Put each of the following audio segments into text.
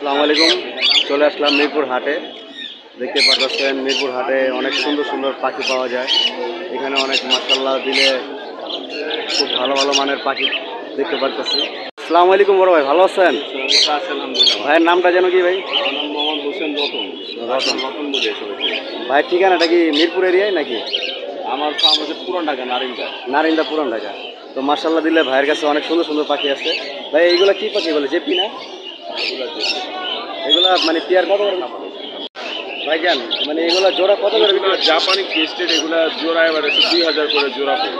আসসালামু আলাইকুম। চলে আসলাম মিরপুর হাটে। দেখতে পাচ্ছেন মিরপুর হাটে অনেক সুন্দর সুন্দর পাখি পাওয়া যায়। এখানে অনেক মাশাআল্লাহ দিলে খুব ভালো ভালো মানের পাখি দেখতে পাচ্ছি। আসসালামু আলাইকুম বড় ভাই, ভালো আছেন? ভাইয়ের নামটা যেন কি ভাই? মোহাম্মদ হোসেন রতন। রতন বলে ভাইয়ের ঠিকানাটা কি মিরপুর এরিয়ায় নাকি? আমার ফার্ম হচ্ছে পুরান ঢাকা নারিন্দা। নারিন্দা পুরান ঢাকা। তো মাশাআল্লাহ দিলে ভাইয়ের কাছে অনেক সুন্দর সুন্দর পাখি আছে। ভাই এইগুলা কি পাখি বলে, জেপি না? এগুলা মানে পেয়ার কত করে ভাইজান? মানে এগুলা জোড়া কত করে? জাপানি ক্রিস্টেড এগুলা জোড়া এবার 2000 করে জোড়া পড়বে।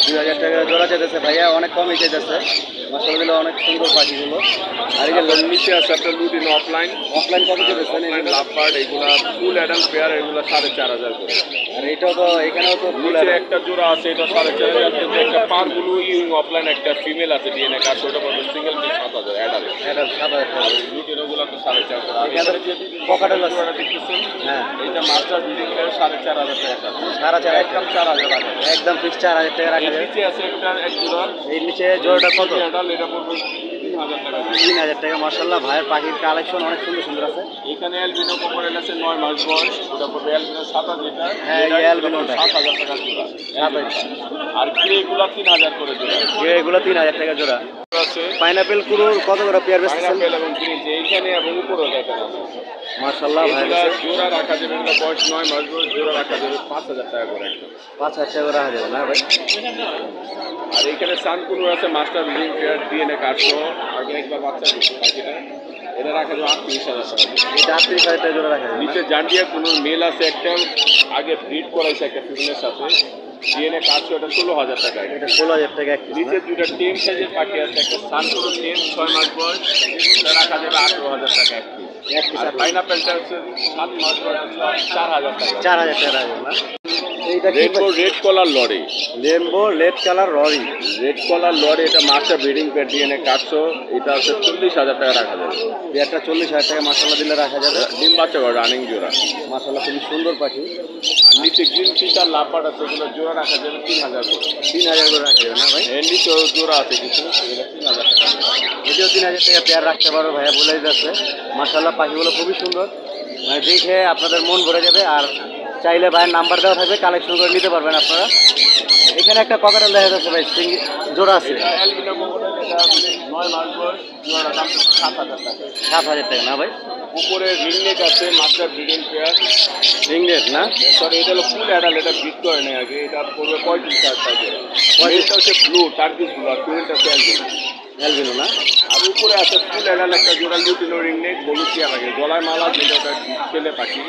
2000 টাকা জোড়া যেতেছে ভাইয়া, অনেক কমই যেতেছে। মাশাআল্লাহ দিলে অনেক সুন্দর পাখিগুলো। আর এগুলো নিচে আছে আপনার লুটিন অফলাইন কত যেতেছে? লাভবার্ড এগুলা ফুল অ্যাডাল্ট পেয়ার এগুলা 4500 করে। আর এটাও তো, এখানেও তো নিচে একটা জোড়া আছে, এটা 4500। কিন্তু একটা পার ব্লু ইউং অফলাইন একটা ফিমেল আছে ডিএনএ কার্ড, ওটা বলতে সিঙ্গেল পিস 7000 অ্যাডাল্ট। এটা 7000 টাকা। লুটিন ওগুলো তো 4500 করে। এখানে পকেটেল আছে। দেখতেছেন হ্যাঁ, এইটা মাস্টার বিল্ডিং এর 4500 টাকা। 4500 একদম 4000 টাকা। একদম ফিক্স 4000 টাকা রাখা যায়। নিচে আছে একটা এক জোড়া, এই নিচে জোড়াটা কত? এটা পড়বে 3000 টাকা। 3000 টাকা। মাশাআল্লাহ ভাইয়ের পাখির কালেকশন অনেক সুন্দর সুন্দর আছে। এখানে অ্যালবিনো কোকোরেল আছে 9 মাস বয়স, ওটা পড়বে অ্যালবিনো 7000 যেটা। হ্যাঁ, এই অ্যালবিনোটা 7000 টাকা জোড়া। 7000। আর গ্রেগুলো 3000 করে জোড়া। এগুলো 3000 টাকা জোড়া আছে পাইনাপেল কুরুর কত করে পেয়ার বেচতেছেন? পাইনাপেল এবং গ্রিন যে এইখানে এবং উপরেও দেখেন আছে। মাশাআল্লাহ ভাই এগুলা জোড়া রাখা যাবে, এগুলো বয়স 9 মাস বয়স, জোড়া রাখা যাবে 5000 টাকা করে একদম। 5000 টাকা রাখা যাবে না ভাই? আর এইখানে সানকুনু আছে master link pair DNA card সহ, আগে একবার বাচ্চা দিচ্ছে পাখিটা, এটা রাখা যাবে 38000 টাকা। এটা 38000 টাকা জোড়া রাখা যাবে। নিচে জান্ডিয়া কুনুর মেল আছে একটা, আগে ব্রিড করাইছে একটা ফিমেলের সাথে, ডিএনএ কার্ড সহ, এটা 16000 টাকা। এটা 16000 টাকা এক পিস। নিচে দুইটা টেম সাইজের পাখি আছে, একটা সানকুনু টেম 6 মাস বয়স, এটা রাখা যাবে 18000 টাকা এক পিস। এক পিস। আর পাইনাপেলটা হচ্ছে 7 মাস বয়স, 4000 টাকা। 4000 টাকা রাখা যাবে না? এইটা কি? Red collar lory, rainbow red colour lory. Red collar lory, এটা মাস্টার ব্রিডিং পেয়ার ডিএনএ কাটছো, এটা হচ্ছে 40000 টাকা রাখা যাবে। পেয়ারটা 40000 টাকা মাশাআল্লাহ দিলে রাখা যাবে। ডিম বাচ্চা করে রানিং জোড়া। মাশাআল্লাহ খুবই সুন্দর পাখি। আর নিচে গ্রিন ফিচার লাভবার্ড আছে, এগুলো জোড়া রাখা যাবে 3000 করে। 3000 করে রাখা যাবে না ভাই? এর নিচেও জোড়া আছে কিছু, এগুলো 3000 টাকা। এটিও 3000 টাকা পেয়ার রাখতে পারো ভাইয়া, বলেই যাচ্ছে। মাশাআল্লাহ পাখিগুলো খুবই সুন্দর, মানে দেখে আপনাদের মন ভরে যাবে। আর চাইলে ভাইয়ের নাম্বার দেওয়া থাকবে, কালেকশন করে নিতে পারবেন আপনারা। এখানে একটা ককাটেল দেখা যাচ্ছে ভাই, জোড়া আছে। এটা অ্যালবিনো কোকোরেল, এটা 9 মাস বয়স, জোড়ার দাম 7000 টাকা। 7000 টাকা না ভাই? উপরে রিংনেক আছে মাস্টার ব্রিডিং পেয়ার, রিংনেট না? সরি এটা হলো ফুল অ্যাডাল্ট, এটা ব্রিড করে নেই আগে, এটা পড়বে 35,000 টাকা। এটা হচ্ছে ব্লু টার্কিশ ব্লু, আর ফিমেলটা হচ্ছে অ্যালবিনো। অ্যালবিনো না? আর উপরে আছে ফুল অ্যাডাল্ট একটা জোড়া লুটিনো রিংনেক, হলুদ টিয়া লাগে, গলায় মালা, যেটা ওটা ছেলে পাখি।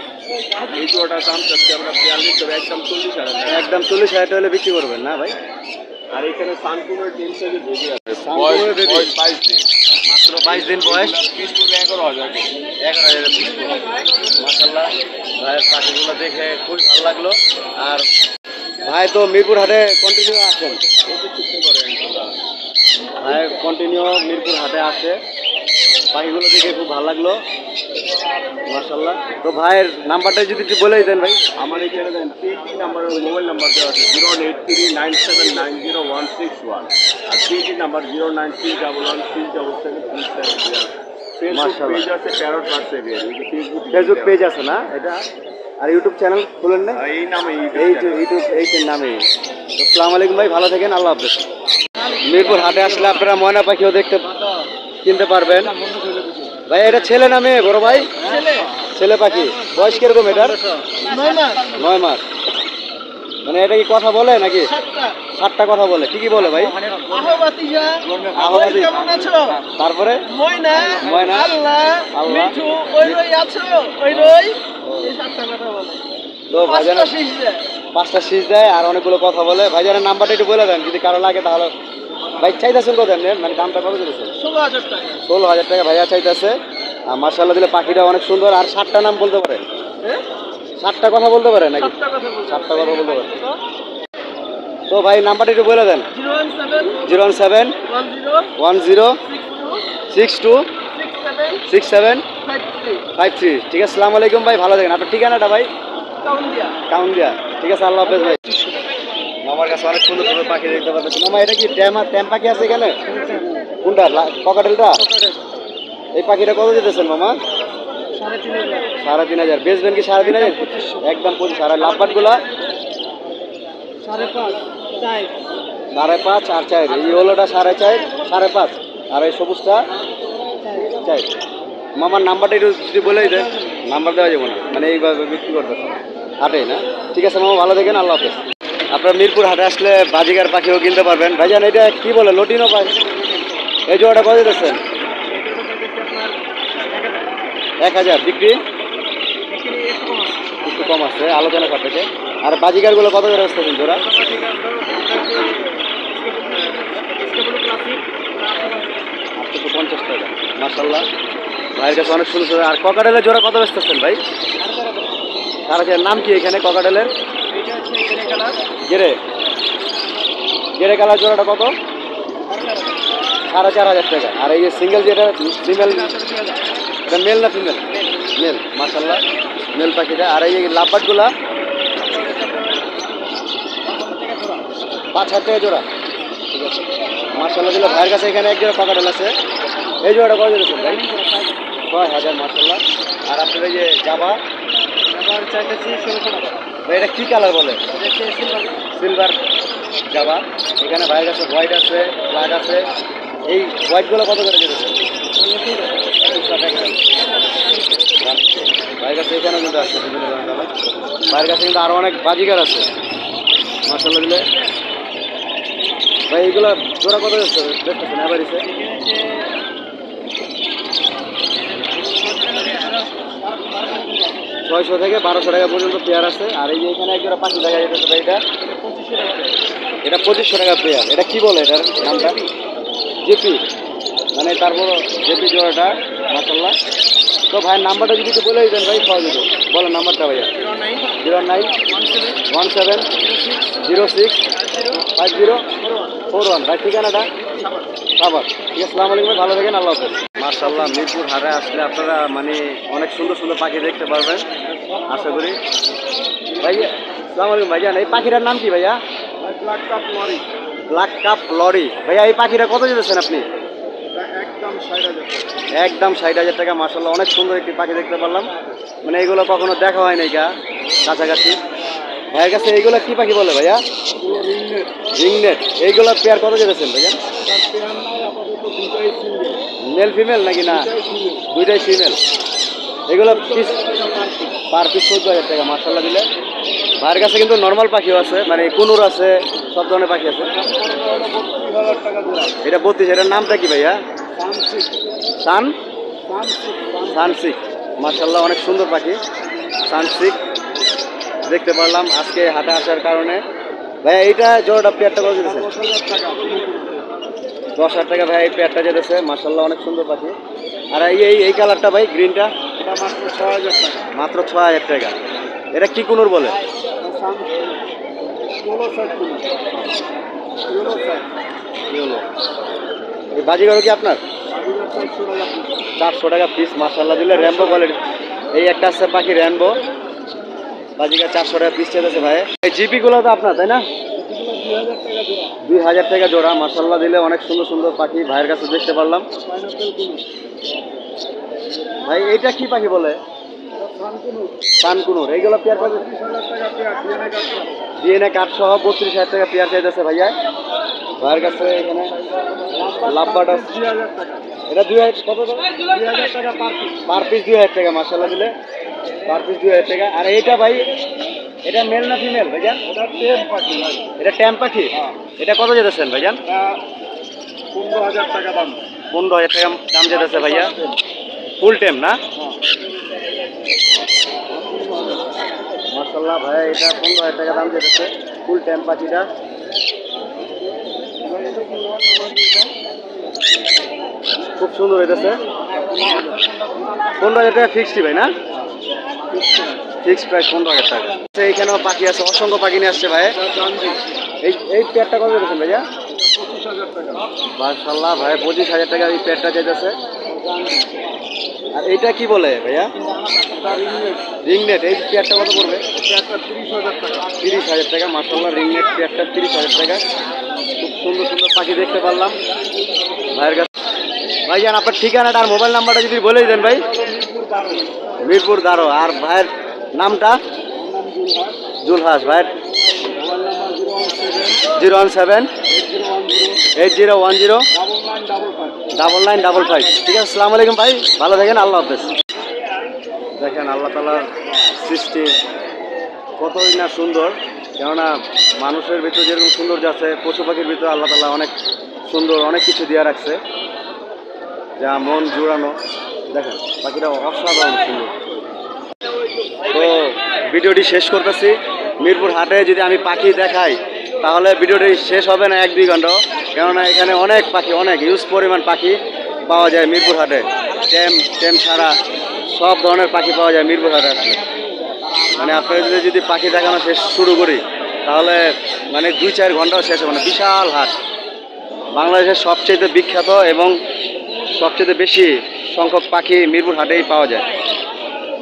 এই জোড়াটার দাম চাচ্ছি আমরা 42, তবে একদম 40,000 টাকা। একদম 40,000 টাকা হলে বিক্রি করবেন না ভাই? আর এখানে সানকুনের টিম সাইজে বেবি আছে, সানকুনের বয়স baby? 22 দিন, মাত্র 22 দিন বয়স। পিস পড়বে 11,000 করে। 11,000 পিস। মাশাআল্লাহ ভাইয়ের পাখিগুলো দেখে খুবই ভালো লাগলো। আর ভাই তো মিরপুর হাটে কন্টিনিউ আসেন? ভাই কন্টিনিউ মিরপুর হাটে আসে, পাখিগুলো দেখে খুব ভালো লাগলো মাশাআল্লাহ। তো ভাইয়ের নাম্বারটা যদি একটু বলেই দেন ভাই। আমার এখানে দেন 3 নাম্বারের মোবাইল নাম্বার দেওয়া আছে 08397906161, আর 3 নাম্বার 09311373737। ফেসবুক পেজ আছে parrot birds area, Facebook page আছে না এটা? আর ইউটিউব চ্যানেল খুলেন না? এই নামে ইউটিউব এই নামে। তো আসসালামু আলাইকুম ভাই, ভালো থাকেন, আল্লাহ হাফেজ। মিরপুর হাটে আসলে আপনারা ময়না পাখিও কিনতে পারবেন। ভাই এটা ছেলে না মেয়ে বড় ভাই? ছেলে পাখি। বয়স কিরকম এটার? 9 মাস। মানে এটা কি কথা বলে নাকি? 7টা কথা বলে। কি কি বলে ভাই? আহবাতি। তারপরে ময়না, আল্লাহ, মিঠু, ওই রই আছো, ওই রই, এই 7টা কথা বলে। তো ভাইজান 5টা শীষ দেয় আর অনেকগুলো কথা বলে। ভাইজানের নাম্বারটা একটু বলে দেন, যদি কারো লাগে তাহলে। ভাই চাইতেছেন কত এমনি, মানে দামটা কত দিতেছেন? 16,000 টাকা। 16,000 টাকা ভাইয়া চাইতেছে। আর মাশাআল্লাহ দিলে পাখিটা অনেক সুন্দর। আর 7টা নাম বলতে পারে? 7টা কথা বলতে পারে নাকি? 7টা কথা বলতে পারে। তো ভাই নাম্বারটা একটু বলে দেন। 01710626753। ঠিক আছে, আসসালামু আলাইকুম ভাই, ভালো থাকেন। আপনার ঠিকানাটা ভাই? কাউন্দিয়া। ঠিক আছে, আল্লাহ হাফেজ ভাই। আমার কাছে অনেক সুন্দর সুন্দর পাখি দেখতে পাচ্ছি। মামা এটা কি ট্যাম পাখি আছে এখানে? কোনটা? ককাটেলটা? এই পাখিটা কত যেতেছেন মামা? 3,500। বেচবেন কি 3,500? একদম 25। আর লাভবাট গুলা 5.5 আর 4। এই হলোটা 4.5 5.5 আর এই সবুজটা 4। মামার নাম্বারটা একটু যদি বলেই দেন। নাম্বার দেওয়া যাবে না, মানে এইভাবে বিক্রি করতেছে হাটে না। ঠিক আছে মামা, ভালো দেখেন, আল্লাহ হাফেজ। আপনার মিরপুর হাটে আসলে বাজিগার পাখিও কিনতে পারবেন। ভাইজান এটা কি বলে, লটিনো পাই? এই জোড়াটা কত দিতেছেন? 1,000। বিক্রি একটু কম আছে, আলোচনা সাপেক্ষে। আর বাজিগারগুলো কত করে আসতেছেন জোড়া? 850 টাকা। মাশাল্লাহ, ভাইয়ের কাছে অনেক সুন্দর সুন্দর। আর ককাটেলের জোড়া কত বেচতেছেন ভাই? 4,000। নাম কি এখানে ককাটেলের? গেরে গেরে কালার জোড়াটা কত? 4,500 টাকা। আর এই যে সিঙ্গেল যেটা ফিমেল, এটা মেল না ফিমেল? মেল। মাশাল্লাহ, মেল পাখিটা। আর এই লাভবাটগুলা 5,000 টাকা জোড়া। ঠিক আছে, মাশাল্লাহ দিলে। ভাইয়ের কাছে এখানে এক জোড়া ককাটেল আছে। এই জোড়াটা কত দিয়েছেন ভাই? 6,000। মাশাল্লাহ। আর আপনার এই যে জাবা চাইতেছি 1600 টাকা। ভাই এটা কী কালার বলে? সিলভার জাবা। এখানে ভাইয়ের কাছে হোয়াইট আছে, ব্ল্যাক আছে। এই হোয়াইটগুলো কত করে দিয়েছে? ভাইয়ের কাছে এখানেও কিন্তু আছে বিভিন্ন ধরনের কালার। ভাইয়ের কাছে কিন্তু আরও অনেক বাজিগার আছে মাশাল্লাহ দিলে। ভাই এইগুলো জোড়া কত দেখতেছেন এবারিছে? 600 থেকে 1200 টাকা পর্যন্ত পেয়ার আছে। আর এই যে এখানে এক জোড়া পাখি দেখা যেতেছে ভাই, এটা 2500 টাকা পেয়ার। এটা কি বলে এটার নামটা? জেপি, মানে তারপর জেপি জোড়াটা। মাশাল্লাহ। তো ভাইয়ের নাম্বারটা যদি একটু বলে দিতেন ভাই, খাওয়া দিত। বলেন নাম্বারটা ভাইয়া। 0917065041। ভাই ঠিকানাটা? খাবার। ঠিক আছে, আসসালামু আলাইকুম, ভালো থাকেন, আল্লাহ হাফেজ। মাশাল্লাহ, মিরপুর হাটে আসলে আপনারা মানে অনেক সুন্দর সুন্দর পাখি দেখতে পারবেন আশা করি। ভাইয়া আসসালামু আলাইকুম ভাইজান, এই পাখিটার নাম কি ভাইয়া? Black cup lorry. Black cup lorry. ভাইয়া এই পাখিটা কত দিতেছেন আপনি? একদম 60,000। একদম 60,000 টাকা। মাশাল্লাহ, অনেক সুন্দর একটি পাখি দেখতে পারলাম। মানে এইগুলো কখনো দেখা হয় নাই গা কাছাকাছি। ভাইয়ের কাছে এইগুলো কি পাখি বলে ভাইয়া? রিংনেট। এইগুলো পেয়ার কত যেতেছেন ভাইয়া? মেল ফিমেল নাকি? না, দুইটাই ফিমেল। এগুলো পিস পার পিস 14,000 টাকা। মাশাল্লাহ দিলে। ভাইয়ের কাছে কিন্তু নর্মাল পাখিও আছে, মানে কুনুর আছে, সব ধরনের পাখি আছে। এটা 32। এটার নামটা কি ভাইয়া? সানসিক। মাশাল্লাহ, অনেক সুন্দর পাখি সানসিক দেখতে পারলাম আজকে হাটে আসার কারণে। ভাইয়া এইটা জোড়াটা পেয়ারটা কত যেতেছে? 10,000 টাকা ভাই এই পেয়ারটা যেতেছে। মাশাল্লাহ, অনেক সুন্দর পাখি। আর এই কালারটা ভাই, গ্রিনটা? এটা মাত্র 6,000 টাকা। মাত্র 6,000 টাকা। এটা কি কুনুর বলে? এই বাজিগারও কি আপনার? 400 টাকা পিস। মাশাল্লাহ দিলে। Rambo quality. এই একটা আছে পাখি র্যাম্বো, বাজিগার 400 টাকা পিস চেয়েছে ভাই। এই জিপিগুলো তো আপনার, তাই না? 2,000 টাকা জোড়া। মাশাল্লাহ দিলে, অনেক সুন্দর সুন্দর পাখি ভাইয়ের কাছে দেখতে পারলাম। ভাই এইটা কি পাখি বলে? সানকুনুর। এইগুলো পেয়ার কত? ডিএনএ কার্ড সহ 32,000 টাকা পেয়ার চাইতেছে ভাইয়া ভাইয়ের কাছে। এখানে লাভবাটা এটা 2,000 কত টাকা? পার পিস 2,000 টাকা। মাশাল্লাহ দিলে, পার পিস 2,000 টাকা। আর এইটা ভাই, এটা মেল না ফিমেল ভাইজান? এটা ট্যাম পাখি। এটা কত যেতেছেন ভাইজান? 15,000 টাকা দাম। 15,000 টাকা দাম যেতেছে ভাইয়া। ফুল টাইম না? মাশাল্লাহ ভাই, এটা 15,000 টাকা দাম যেতেছে ফুল টাইম পাখিটা। খুব সুন্দর হইতেছে। 15,000 টাকা ফিক্সড ভাই না? ফিক্সড প্রাইস 15,000 টাকা। এইখানেও পাখি আছে, অসংখ্য পাখি নিয়ে আসছে ভাই। এই পেয়ারটা কত দিয়েছেন ভাইয়া? 25,000 টাকা। মাশাল্লাহ ভাই, 25,000 টাকা এই পেয়ারটা চাইতেছে। আর এইটা কি বলে ভাইয়া? রিংনেট। এই পেয়ারটা কত পড়বে? 30,000 টাকা। 30,000 টাকা। মাশাল্লাহ, রিংনেট পেয়ারটা 30,000 টাকা। খুব সুন্দর সুন্দর পাখি দেখতে পারলাম ভাইয়ের কাছে। ভাইজান আপনার ঠিকানাটা আর মোবাইল নাম্বারটা যদি বলেই দেন ভাই। মিরপুর 12। আর ভাইয়ের নামটা? জুলহাস। ভাইয়ের 017-8010-9955। ঠিক আছে, আসসালামু আলাইকুম ভাই, ভালো থাকেন, আল্লাহ হাফেজ। দেখেন আল্লাহ তাআলার সৃষ্টি কতই না সুন্দর। কেননা মানুষের ভিতরে যেরকম সৌন্দর্য আছে, পশু পাখির ভিতরে আল্লাহ তাআলা অনেক সুন্দর অনেক কিছু দিয়ে রাখছে, যা মন জুড়ানো। দেখেন পাখিটা অসাধারণ সুন্দর। তো ভিডিওটি শেষ করতেছি। মিরপুর হাটে যদি আমি পাখি দেখাই তাহলে ভিডিওটি শেষ হবে না 1-2 ঘন্টা, কেননা এখানে অনেক পাখি, অনেক হিউজ পরিমাণ পাখি পাওয়া যায় মিরপুর হাটে। টেম ছাড়া সব ধরনের পাখি পাওয়া যায় মিরপুর হাটে আসলে। মানে আপনাদের যদি পাখি দেখানো শেষ শুরু করি তাহলে মানে 2-4 ঘন্টাও শেষ হবে না। বিশাল হাট, বাংলাদেশের সবচেয়ে বিখ্যাত এবং সবচেয়ে বেশি সংখ্যক পাখি মিরপুর হাটেই পাওয়া যায়।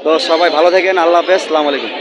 তো সবাই ভালো থাকেন, আল্লাহ হাফেজ, আসসালামু আলাইকুম।